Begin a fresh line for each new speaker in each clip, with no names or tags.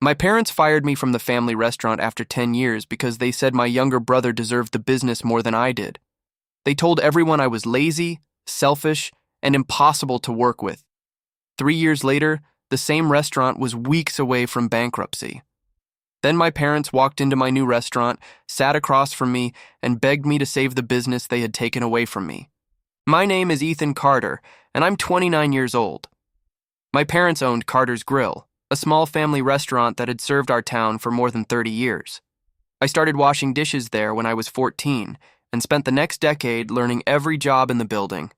My parents fired me from the family restaurant after 10 years because they said my younger brother deserved the business more than I did. They told everyone I was lazy, selfish, and impossible to work with. 3 years later, the same restaurant was weeks away from bankruptcy. Then my parents walked into my new restaurant, sat across from me, and begged me to save the business they had taken away from me. My name is Ethan Carter, and I'm 29 years old. My parents owned Carter's Grill, a small family restaurant that had served our town for more than 30 years. I started washing dishes there when I was 14 and spent the next decade learning every job in the building.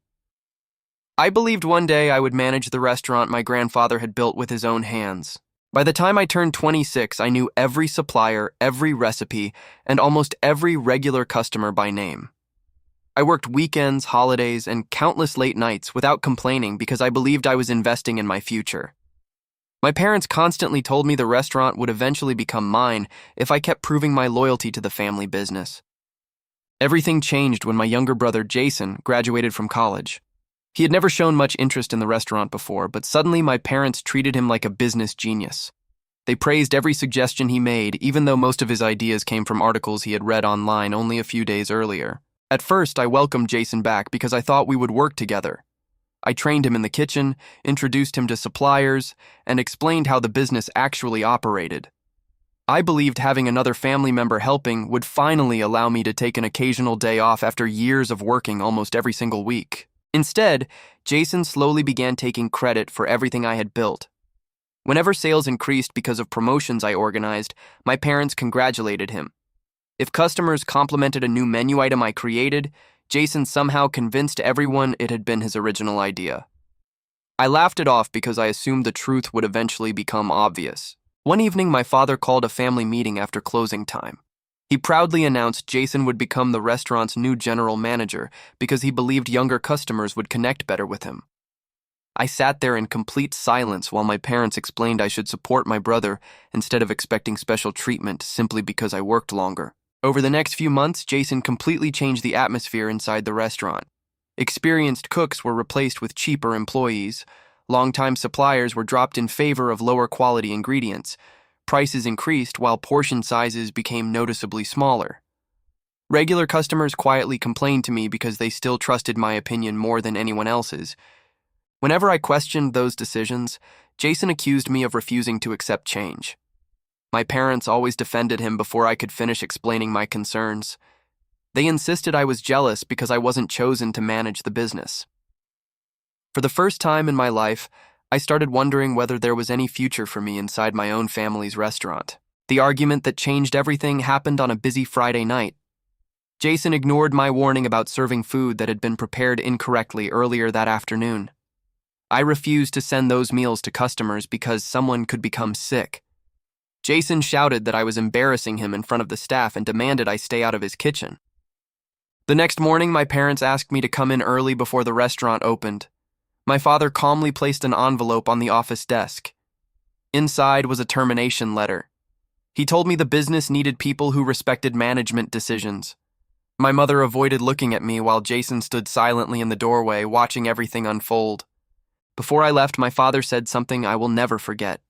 I believed one day I would manage the restaurant my grandfather had built with his own hands. By the time I turned 26, I knew every supplier, every recipe, and almost every regular customer by name. I worked weekends, holidays, and countless late nights without complaining because I believed I was investing in my future. My parents constantly told me the restaurant would eventually become mine if I kept proving my loyalty to the family business. Everything changed when my younger brother, Jason, graduated from college. He had never shown much interest in the restaurant before, but suddenly my parents treated him like a business genius. They praised every suggestion he made, even though most of his ideas came from articles he had read online only a few days earlier. At first, I welcomed Jason back because I thought we would work together. I trained him in the kitchen, introduced him to suppliers, and explained how the business actually operated. I believed having another family member helping would finally allow me to take an occasional day off after years of working almost every single week. Instead, Jason slowly began taking credit for everything I had built. Whenever sales increased because of promotions I organized, my parents congratulated him. If customers complimented a new menu item I created, Jason somehow convinced everyone it had been his original idea. I laughed it off because I assumed the truth would eventually become obvious. One evening, my father called a family meeting after closing time. He proudly announced Jason would become the restaurant's new general manager because he believed younger customers would connect better with him. I sat there in complete silence while my parents explained I should support my brother instead of expecting special treatment simply because I worked longer. Over the next few months, Jason completely changed the atmosphere inside the restaurant. Experienced cooks were replaced with cheaper employees. Longtime suppliers were dropped in favor of lower quality ingredients. Prices increased while portion sizes became noticeably smaller. Regular customers quietly complained to me because they still trusted my opinion more than anyone else's. Whenever I questioned those decisions, Jason accused me of refusing to accept change. My parents always defended him before I could finish explaining my concerns. They insisted I was jealous because I wasn't chosen to manage the business. For the first time in my life, I started wondering whether there was any future for me inside my own family's restaurant. The argument that changed everything happened on a busy Friday night. Jason ignored my warning about serving food that had been prepared incorrectly earlier that afternoon. I refused to send those meals to customers because someone could become sick. Jason shouted that I was embarrassing him in front of the staff and demanded I stay out of his kitchen. The next morning, my parents asked me to come in early before the restaurant opened. My father calmly placed an envelope on the office desk. Inside was a termination letter. He told me the business needed people who respected management decisions. My mother avoided looking at me while Jason stood silently in the doorway, watching everything unfold. Before I left, my father said something I will never forget.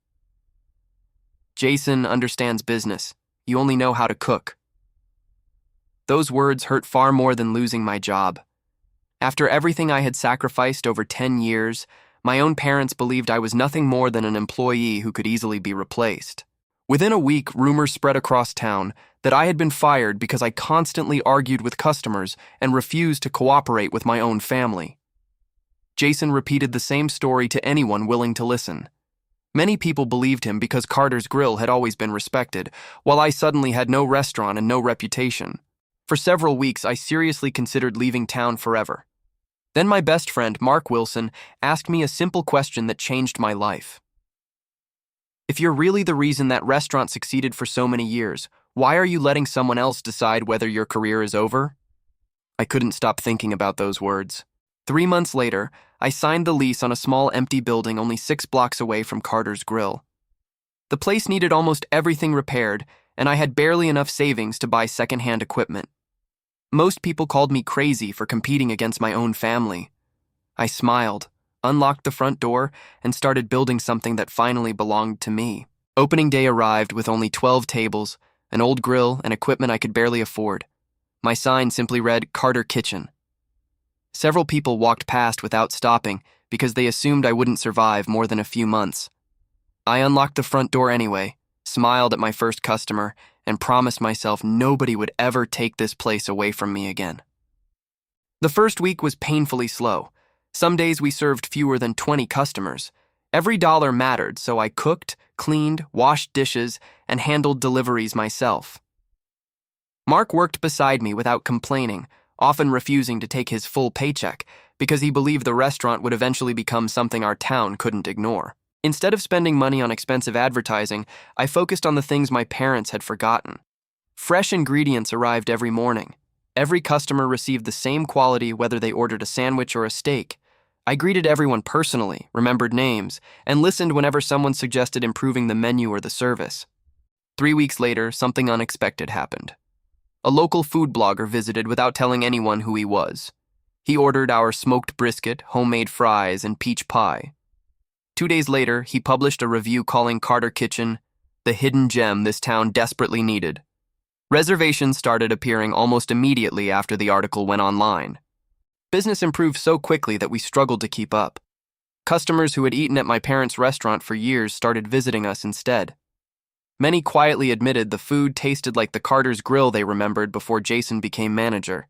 "Jason understands business. You only know how to cook." Those words hurt far more than losing my job. After everything I had sacrificed over 10 years, my own parents believed I was nothing more than an employee who could easily be replaced. Within a week, rumors spread across town that I had been fired because I constantly argued with customers and refused to cooperate with my own family. Jason repeated the same story to anyone willing to listen. Many people believed him because Carter's Grill had always been respected, while I suddenly had no restaurant and no reputation. For several weeks, I seriously considered leaving town forever. Then my best friend, Mark Wilson, asked me a simple question that changed my life. "If you're really the reason that restaurant succeeded for so many years, why are you letting someone else decide whether your career is over?" I couldn't stop thinking about those words. 3 months later, I signed the lease on a small empty building only 6 blocks away from Carter's Grill. The place needed almost everything repaired, and I had barely enough savings to buy secondhand equipment. Most people called me crazy for competing against my own family. I smiled, unlocked the front door, and started building something that finally belonged to me. Opening day arrived with only 12 tables, an old grill, and equipment I could barely afford. My sign simply read Carter Kitchen. Several people walked past without stopping because they assumed I wouldn't survive more than a few months. I unlocked the front door anyway, smiled at my first customer, and promised myself nobody would ever take this place away from me again. The first week was painfully slow. Some days we served fewer than 20 customers. Every dollar mattered, so I cooked, cleaned, washed dishes, and handled deliveries myself. Mark worked beside me without complaining, often refusing to take his full paycheck because he believed the restaurant would eventually become something our town couldn't ignore. Instead of spending money on expensive advertising, I focused on the things my parents had forgotten. Fresh ingredients arrived every morning. Every customer received the same quality whether they ordered a sandwich or a steak. I greeted everyone personally, remembered names, and listened whenever someone suggested improving the menu or the service. 3 weeks later, something unexpected happened. A local food blogger visited without telling anyone who he was. He ordered our smoked brisket, homemade fries, and peach pie. 2 days later, he published a review calling Carter Kitchen the hidden gem this town desperately needed. Reservations started appearing almost immediately after the article went online. Business improved so quickly that we struggled to keep up. Customers who had eaten at my parents' restaurant for years started visiting us instead. Many quietly admitted the food tasted like the Carter's Grill they remembered before Jason became manager.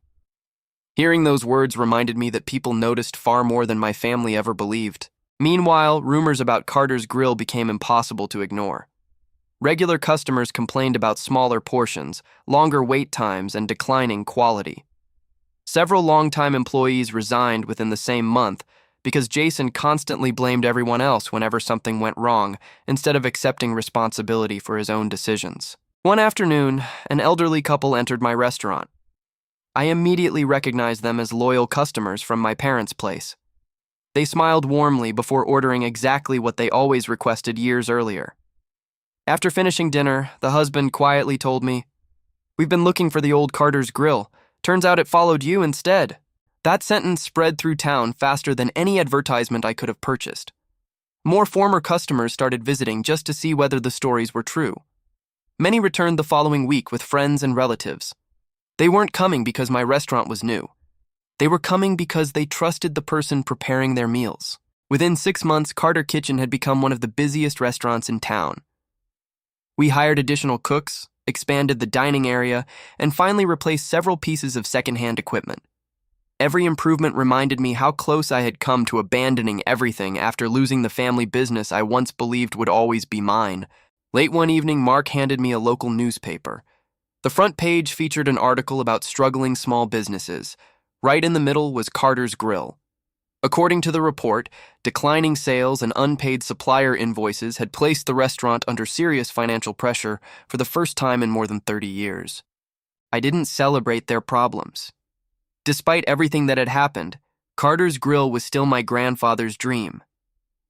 Hearing those words reminded me that people noticed far more than my family ever believed. Meanwhile, rumors about Carter's Grill became impossible to ignore. Regular customers complained about smaller portions, longer wait times, and declining quality. Several longtime employees resigned within the same month because Jason constantly blamed everyone else whenever something went wrong instead of accepting responsibility for his own decisions. One afternoon, an elderly couple entered my restaurant. I immediately recognized them as loyal customers from my parents' place. They smiled warmly before ordering exactly what they always requested years earlier. After finishing dinner, the husband quietly told me, "We've been looking for the old Carter's Grill. Turns out it followed you instead." That sentence spread through town faster than any advertisement I could have purchased. More former customers started visiting just to see whether the stories were true. Many returned the following week with friends and relatives. They weren't coming because my restaurant was new. They were coming because they trusted the person preparing their meals. Within 6 months, Carter Kitchen had become one of the busiest restaurants in town. We hired additional cooks, expanded the dining area, and finally replaced several pieces of secondhand equipment. Every improvement reminded me how close I had come to abandoning everything after losing the family business I once believed would always be mine. Late one evening, Mark handed me a local newspaper. The front page featured an article about struggling small businesses. Right in the middle was Carter's Grill. According to the report, declining sales and unpaid supplier invoices had placed the restaurant under serious financial pressure for the first time in more than 30 years. I didn't celebrate their problems. Despite everything that had happened, Carter's Grill was still my grandfather's dream.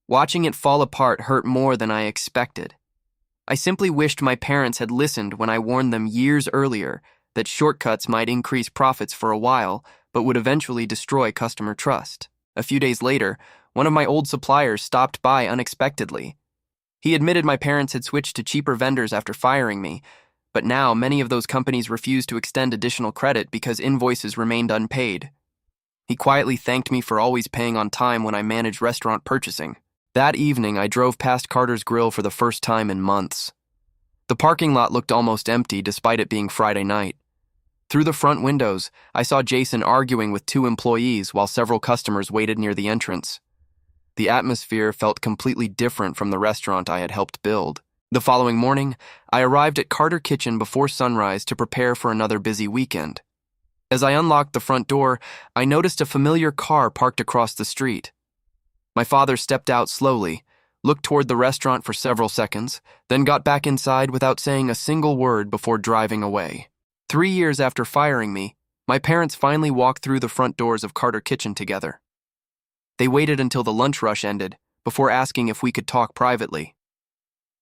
Watching it fall apart hurt more than I expected. I simply wished my parents had listened when I warned them years earlier that shortcuts might increase profits for a while, but would eventually destroy customer trust. A few days later, one of my old suppliers stopped by unexpectedly. He admitted my parents had switched to cheaper vendors after firing me, but now many of those companies refused to extend additional credit because invoices remained unpaid. He quietly thanked me for always paying on time when I managed restaurant purchasing. That evening, I drove past Carter's Grill for the first time in months. The parking lot looked almost empty despite it being Friday night. Through the front windows, I saw Jason arguing with 2 employees while several customers waited near the entrance. The atmosphere felt completely different from the restaurant I had helped build. The following morning, I arrived at Carter Kitchen before sunrise to prepare for another busy weekend. As I unlocked the front door, I noticed a familiar car parked across the street. My father stepped out slowly, looked toward the restaurant for several seconds, then got back inside without saying a single word before driving away. 3 years after firing me, my parents finally walked through the front doors of Carter Kitchen together. They waited until the lunch rush ended before asking if we could talk privately.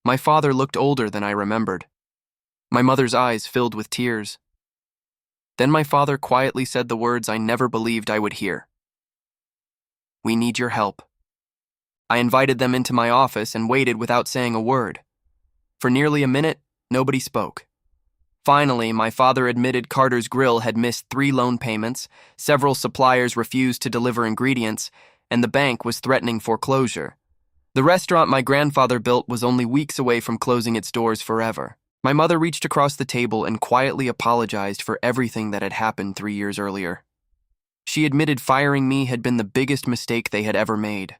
My father looked older than I remembered. My mother's eyes filled with tears. Then my father quietly said the words I never believed I would hear. "We need your help." I invited them into my office and waited without saying a word. For nearly a minute, nobody spoke. Finally, my father admitted Carter's Grill had missed 3 loan payments, several suppliers refused to deliver ingredients, and the bank was threatening foreclosure. The restaurant my grandfather built was only weeks away from closing its doors forever. My mother reached across the table and quietly apologized for everything that had happened 3 years earlier. She admitted firing me had been the biggest mistake they had ever made.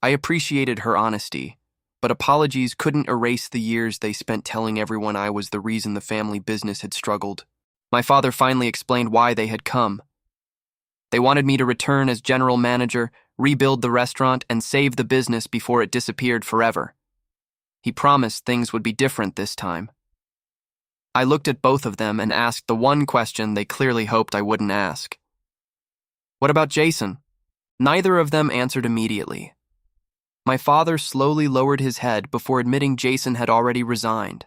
I appreciated her honesty, but apologies couldn't erase the years they spent telling everyone I was the reason the family business had struggled. My father finally explained why they had come. They wanted me to return as general manager, rebuild the restaurant, and save the business before it disappeared forever. He promised things would be different this time. I looked at both of them and asked the one question they clearly hoped I wouldn't ask. What about Jason? Neither of them answered immediately. My father slowly lowered his head before admitting Jason had already resigned.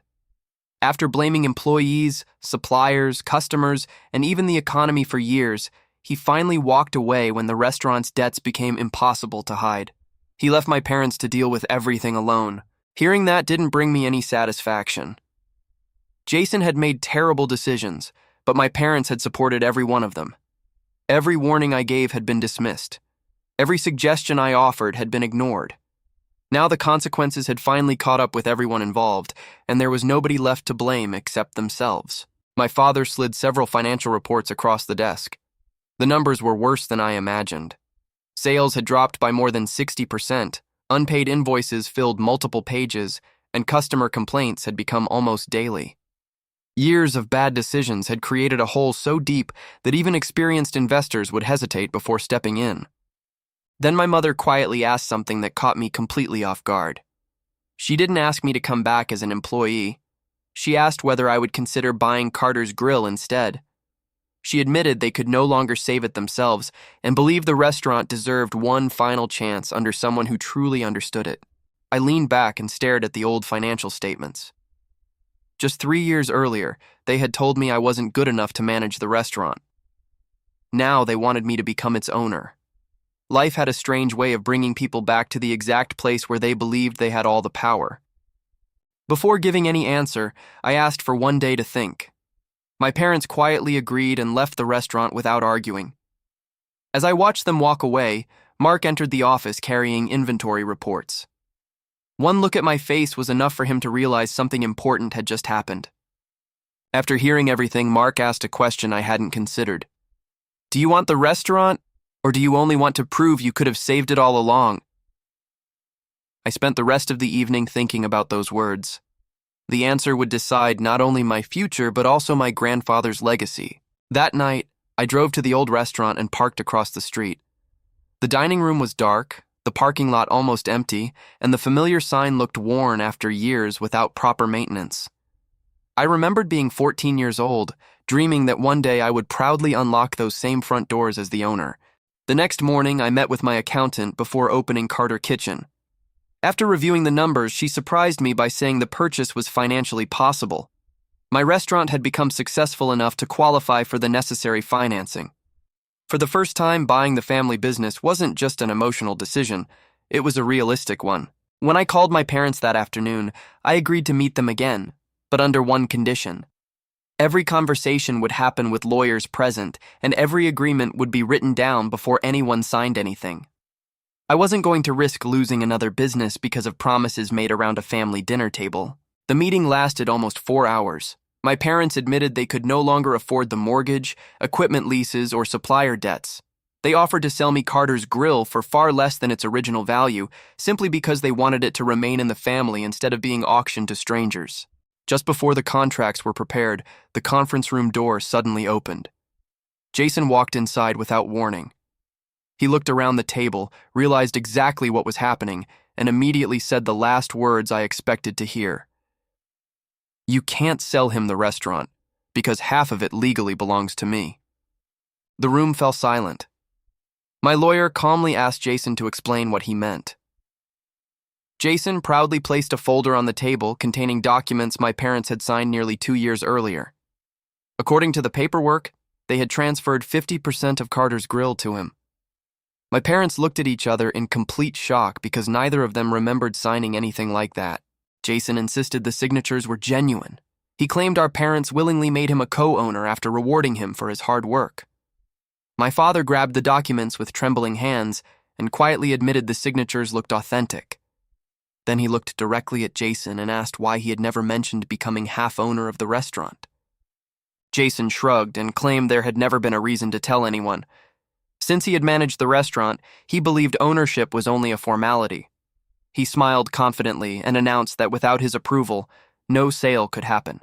After blaming employees, suppliers, customers, and even the economy for years, he finally walked away when the restaurant's debts became impossible to hide. He left my parents to deal with everything alone. Hearing that didn't bring me any satisfaction. Jason had made terrible decisions, but my parents had supported every one of them. Every warning I gave had been dismissed. Every suggestion I offered had been ignored. Now the consequences had finally caught up with everyone involved, and there was nobody left to blame except themselves. My father slid several financial reports across the desk. The numbers were worse than I imagined. Sales had dropped by more than 60%, unpaid invoices filled multiple pages, and customer complaints had become almost daily. Years of bad decisions had created a hole so deep that even experienced investors would hesitate before stepping in. Then my mother quietly asked something that caught me completely off guard. She didn't ask me to come back as an employee. She asked whether I would consider buying Carter's Grill instead. She admitted they could no longer save it themselves and believed the restaurant deserved one final chance under someone who truly understood it. I leaned back and stared at the old financial statements. Just 3 years earlier, they had told me I wasn't good enough to manage the restaurant. Now they wanted me to become its owner. Life had a strange way of bringing people back to the exact place where they believed they had all the power. Before giving any answer, I asked for one day to think. My parents quietly agreed and left the restaurant without arguing. As I watched them walk away, Mark entered the office carrying inventory reports. One look at my face was enough for him to realize something important had just happened. After hearing everything, Mark asked a question I hadn't considered. Do you want the restaurant, or do you only want to prove you could have saved it all along? I spent the rest of the evening thinking about those words. The answer would decide not only my future, but also my grandfather's legacy. That night, I drove to the old restaurant and parked across the street. The dining room was dark, the parking lot almost empty, and the familiar sign looked worn after years without proper maintenance. I remembered being 14 years old, dreaming that one day I would proudly unlock those same front doors as the owner. The next morning, I met with my accountant before opening Carter Kitchen. After reviewing the numbers, she surprised me by saying the purchase was financially possible. My restaurant had become successful enough to qualify for the necessary financing. For the first time, buying the family business wasn't just an emotional decision, it was a realistic one. When I called my parents that afternoon, I agreed to meet them again, but under one condition. Every conversation would happen with lawyers present, and every agreement would be written down before anyone signed anything. I wasn't going to risk losing another business because of promises made around a family dinner table. The meeting lasted almost 4 hours. My parents admitted they could no longer afford the mortgage, equipment leases, or supplier debts. They offered to sell me Carter's Grill for far less than its original value, simply because they wanted it to remain in the family instead of being auctioned to strangers. Just before the contracts were prepared, the conference room door suddenly opened. Jason walked inside without warning. He looked around the table, realized exactly what was happening, and immediately said the last words I expected to hear. You can't sell him the restaurant, because half of it legally belongs to me. The room fell silent. My lawyer calmly asked Jason to explain what he meant. Jason proudly placed a folder on the table containing documents my parents had signed nearly 2 years earlier. According to the paperwork, they had transferred 50% of Carter's Grill to him. My parents looked at each other in complete shock because neither of them remembered signing anything like that. Jason insisted the signatures were genuine. He claimed our parents willingly made him a co-owner after rewarding him for his hard work. My father grabbed the documents with trembling hands and quietly admitted the signatures looked authentic. Then he looked directly at Jason and asked why he had never mentioned becoming half-owner of the restaurant. Jason shrugged and claimed there had never been a reason to tell anyone. Since he had managed the restaurant, he believed ownership was only a formality. He smiled confidently and announced that without his approval, no sale could happen.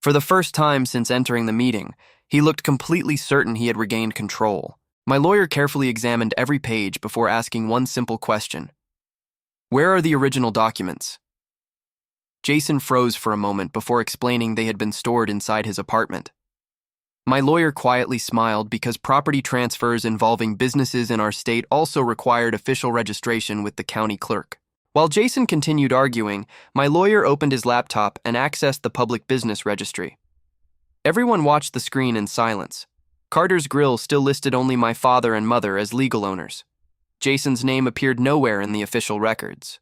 For the first time since entering the meeting, he looked completely certain he had regained control. My lawyer carefully examined every page before asking one simple question. Where are the original documents? Jason froze for a moment before explaining they had been stored inside his apartment. My lawyer quietly smiled because property transfers involving businesses in our state also required official registration with the county clerk. While Jason continued arguing, my lawyer opened his laptop and accessed the public business registry. Everyone watched the screen in silence. Carter's Grill still listed only my father and mother as legal owners. Jason's name appeared nowhere in the official records.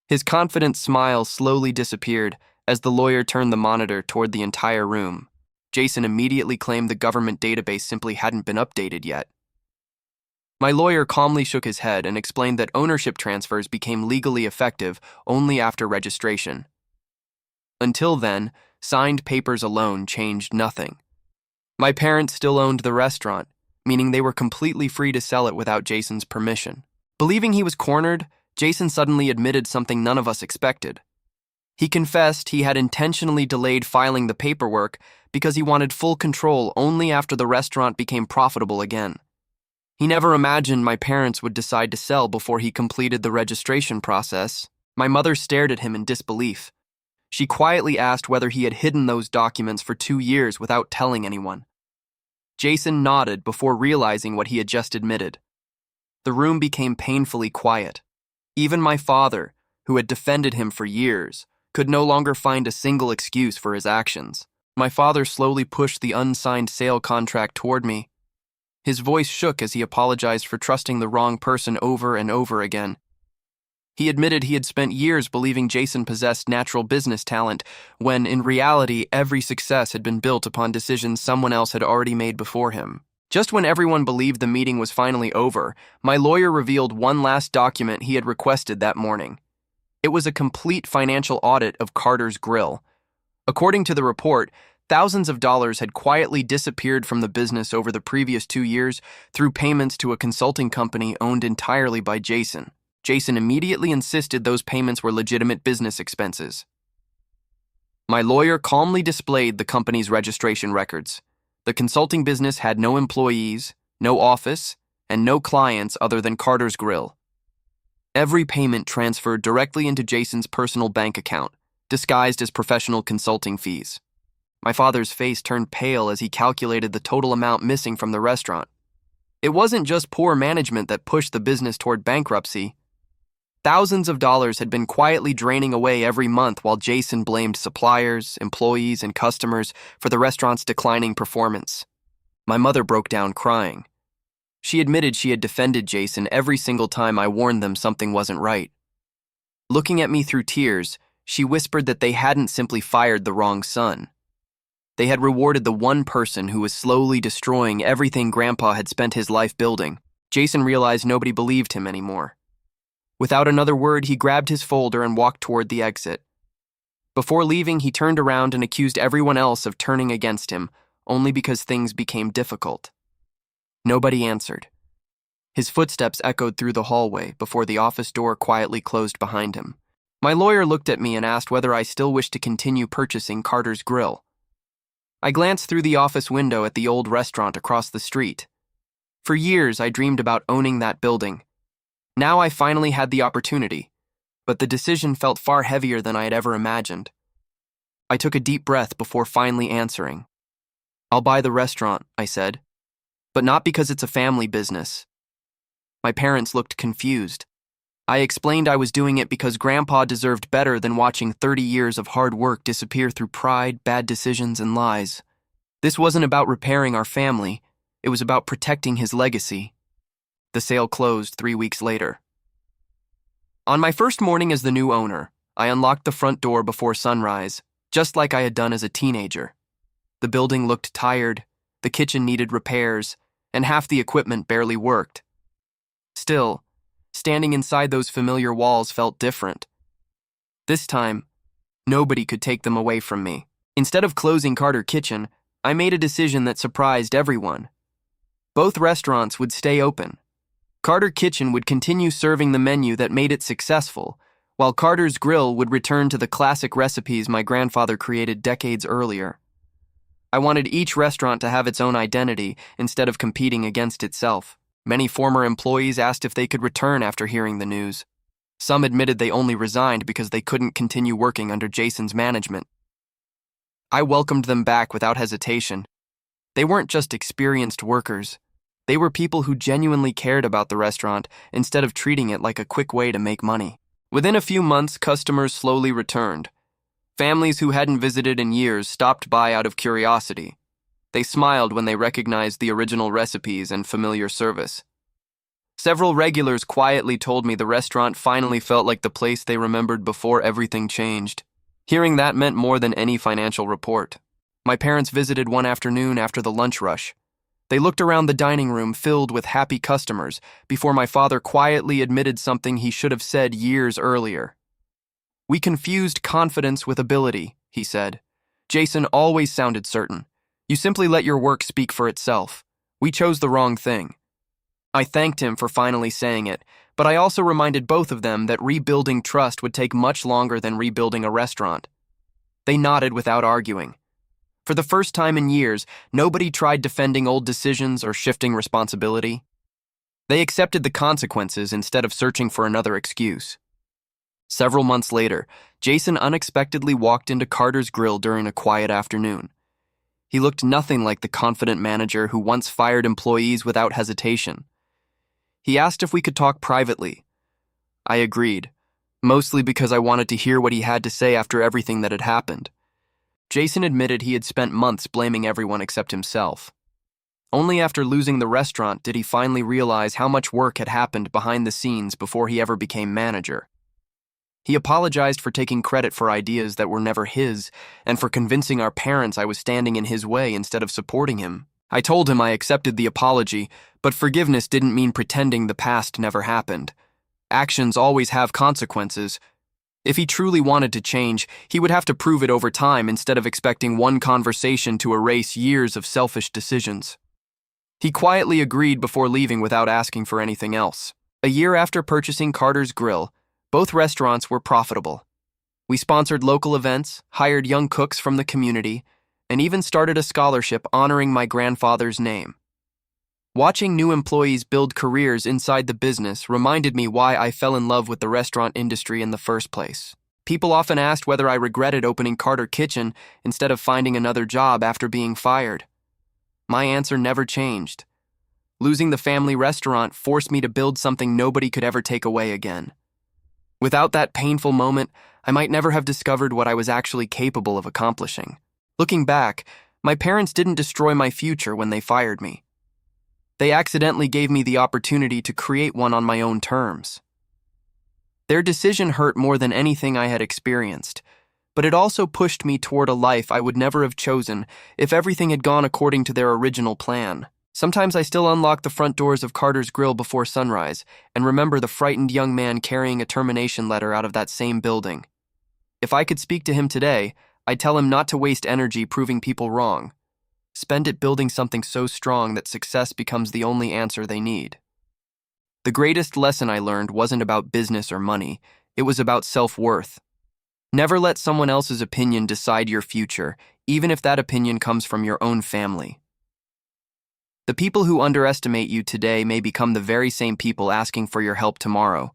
His confident smile slowly disappeared as the lawyer turned the monitor toward the entire room. Jason immediately claimed the government database simply hadn't been updated yet. My lawyer calmly shook his head and explained that ownership transfers became legally effective only after registration. Until then, signed papers alone changed nothing. My parents still owned the restaurant, meaning they were completely free to sell it without Jason's permission. Believing he was cornered, Jason suddenly admitted something none of us expected. He confessed he had intentionally delayed filing the paperwork because he wanted full control only after the restaurant became profitable again. He never imagined my parents would decide to sell before he completed the registration process. My mother stared at him in disbelief. She quietly asked whether he had hidden those documents for 2 years without telling anyone. Jason nodded before realizing what he had just admitted. The room became painfully quiet. Even my father, who had defended him for years, could no longer find a single excuse for his actions. My father slowly pushed the unsigned sale contract toward me. His voice shook as he apologized for trusting the wrong person over and over again. He admitted he had spent years believing Jason possessed natural business talent, when in reality every success had been built upon decisions someone else had already made before him. Just when everyone believed the meeting was finally over, my lawyer revealed one last document he had requested that morning. It was a complete financial audit of Carter's Grill. According to the report, thousands of dollars had quietly disappeared from the business over the previous 2 years through payments to a consulting company owned entirely by Jason. Jason immediately insisted those payments were legitimate business expenses. My lawyer calmly displayed the company's registration records. The consulting business had no employees, no office, and no clients other than Carter's Grill. Every payment transferred directly into Jason's personal bank account, disguised as professional consulting fees. My father's face turned pale as he calculated the total amount missing from the restaurant. It wasn't just poor management that pushed the business toward bankruptcy. Thousands of dollars had been quietly draining away every month while Jason blamed suppliers, employees, and customers for the restaurant's declining performance. My mother broke down crying. She admitted she had defended Jason every single time I warned them something wasn't right. Looking at me through tears, she whispered that they hadn't simply fired the wrong son. They had rewarded the one person who was slowly destroying everything Grandpa had spent his life building. Jason realized nobody believed him anymore. Without another word, he grabbed his folder and walked toward the exit. Before leaving, he turned around and accused everyone else of turning against him, only because things became difficult. Nobody answered. His footsteps echoed through the hallway before the office door quietly closed behind him. My lawyer looked at me and asked whether I still wished to continue purchasing Carter's Grill. I glanced through the office window at the old restaurant across the street. For years, I dreamed about owning that building. Now I finally had the opportunity, but the decision felt far heavier than I had ever imagined. I took a deep breath before finally answering. "I'll buy the restaurant," I said, "but not because it's a family business." My parents looked confused. I explained I was doing it because Grandpa deserved better than watching 30 years of hard work disappear through pride, bad decisions, and lies. This wasn't about repairing our family, it was about protecting his legacy. The sale closed 3 weeks later. On my first morning as the new owner, I unlocked the front door before sunrise, just like I had done as a teenager. The building looked tired, the kitchen needed repairs, and half the equipment barely worked. Still, standing inside those familiar walls felt different. This time, nobody could take them away from me. Instead of closing Carter Kitchen, I made a decision that surprised everyone. Both restaurants would stay open. Carter Kitchen would continue serving the menu that made it successful, while Carter's Grill would return to the classic recipes my grandfather created decades earlier. I wanted each restaurant to have its own identity instead of competing against itself. Many former employees asked if they could return after hearing the news. Some admitted they only resigned because they couldn't continue working under Jason's management. I welcomed them back without hesitation. They weren't just experienced workers. They were people who genuinely cared about the restaurant instead of treating it like a quick way to make money. Within a few months, customers slowly returned. Families who hadn't visited in years stopped by out of curiosity. They smiled when they recognized the original recipes and familiar service. Several regulars quietly told me the restaurant finally felt like the place they remembered before everything changed. Hearing that meant more than any financial report. My parents visited one afternoon after the lunch rush. They looked around the dining room filled with happy customers before my father quietly admitted something he should have said years earlier. "We confused confidence with ability," he said. "Jason always sounded certain. You simply let your work speak for itself. We chose the wrong thing." I thanked him for finally saying it, but I also reminded both of them that rebuilding trust would take much longer than rebuilding a restaurant. They nodded without arguing. For the first time in years, nobody tried defending old decisions or shifting responsibility. They accepted the consequences instead of searching for another excuse. Several months later, Jason unexpectedly walked into Carter's Grill during a quiet afternoon. He looked nothing like the confident manager who once fired employees without hesitation. He asked if we could talk privately. I agreed, mostly because I wanted to hear what he had to say after everything that had happened. Jason admitted he had spent months blaming everyone except himself. Only after losing the restaurant did he finally realize how much work had happened behind the scenes before he ever became manager. He apologized for taking credit for ideas that were never his, and for convincing our parents I was standing in his way instead of supporting him. I told him I accepted the apology, but forgiveness didn't mean pretending the past never happened. Actions always have consequences. If he truly wanted to change, he would have to prove it over time instead of expecting one conversation to erase years of selfish decisions. He quietly agreed before leaving without asking for anything else. A year after purchasing Carter's Grill, both restaurants were profitable. We sponsored local events, hired young cooks from the community, and even started a scholarship honoring my grandfather's name. Watching new employees build careers inside the business reminded me why I fell in love with the restaurant industry in the first place. People often asked whether I regretted opening Carter Kitchen instead of finding another job after being fired. My answer never changed. Losing the family restaurant forced me to build something nobody could ever take away again. Without that painful moment, I might never have discovered what I was actually capable of accomplishing. Looking back, my parents didn't destroy my future when they fired me. They accidentally gave me the opportunity to create one on my own terms. Their decision hurt more than anything I had experienced, but it also pushed me toward a life I would never have chosen if everything had gone according to their original plan. Sometimes I still unlock the front doors of Carter's Grill before sunrise and remember the frightened young man carrying a termination letter out of that same building. If I could speak to him today, I'd tell him not to waste energy proving people wrong. Spend it building something so strong that success becomes the only answer they need. The greatest lesson I learned wasn't about business or money, it was about self-worth. Never let someone else's opinion decide your future, even if that opinion comes from your own family. The people who underestimate you today may become the very same people asking for your help tomorrow.